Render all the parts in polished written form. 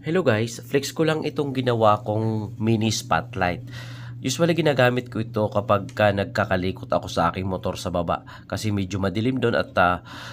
Hello guys, flex ko lang itong ginawa kong mini spotlight. Usually ginagamit ko ito kapag nagkakalikot ako sa aking motor sa baba kasi medyo madilim doon at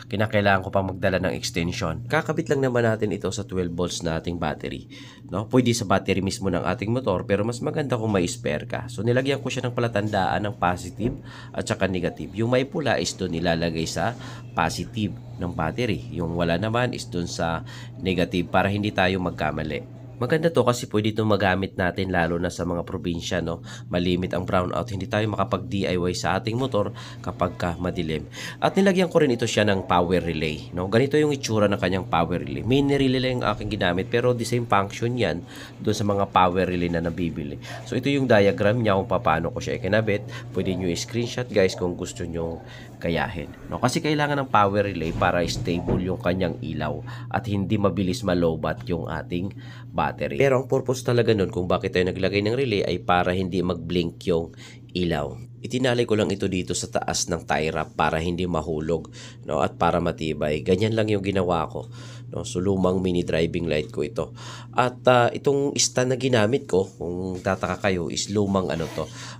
kinakailangan ko pang magdala ng extension. Kakabit lang naman natin ito sa 12 volts na ating battery. No? Pwede sa battery mismo ng ating motor pero mas maganda kung may spare ka. So nilagyan ko siya ng palatandaan ng positive at saka negative. Yung may pula is doon nilalagay sa positive ng battery. Yung wala naman is doon sa negative para hindi tayo magkamali. Maganda to kasi pwede itong magamit natin lalo na sa mga probinsya, no? Malimit ang brownout, hindi tayo makapag-DIY sa ating motor kapag madilim. At nilagyan ko rin ito siya ng power relay, no? Ganito yung itsura ng kanyang power relay. Mini relay lang yung aking ginamit pero the same function yan doon sa mga power relay na nabibili. So ito yung diagram niya kung paano ko siya ikinabit. Pwede nyo i-screenshot guys kung gusto nyo kayahin, no? Kasi kailangan ng power relay para stable yung kanyang ilaw at hindi mabilis malobat yung ating battery. Pero ang purpose talaga nun kung bakit tayo naglagay ng relay ay para hindi mag-blink yung ilaw. Itinalay ko lang ito dito sa taas ng tie wrap para hindi mahulog, no, at para matibay. Ganyan lang yung ginawa ko, no. So lumang mini driving light ko ito. At itong stand na ginamit ko, kung tataka kayo, is lumang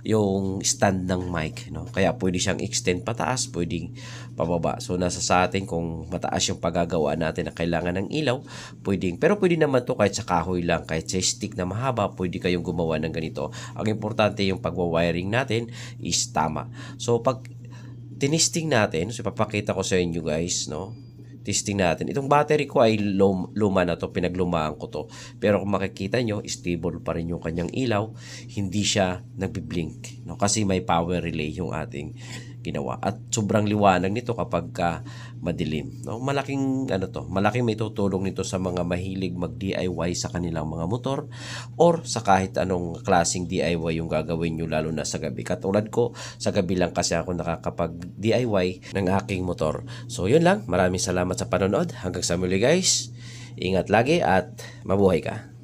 yung stand ng mic, no. Kaya pwede siyang extend pataas, pwedeng pababa. So nasa sa atin kung mataas yung paggagawa natin na kailangan ng ilaw, pero pwede naman to kahit sa kahoy lang, kahit sa stick na mahaba, pwede kayong gumawa ng ganito. Ang importante yung pagwa-wiring natin is tama. So pag tinisting natin, so papakita ko sa inyo guys, no? Testing natin. Itong battery ko ay luma na to, pinaglumaan ko to. Pero kung makikita nyo, stable pa rin yung kanyang ilaw, hindi siya nagbi-blink, no? Kasi may power relay yung ating ginawa. At sobrang liwanag nito kapag madilim, no? Malaking may tutulong nito sa mga mahilig mag-DIY sa kanilang mga motor or sa kahit anong klaseng DIY yung gagawin nyo lalo na sa gabi. Katulad ko, sa gabi lang kasi ako nakakapag-DIY ng aking motor. So yun lang, maraming salamat sa panonood. Hanggang sa muli guys, ingat lagi at mabuhay ka.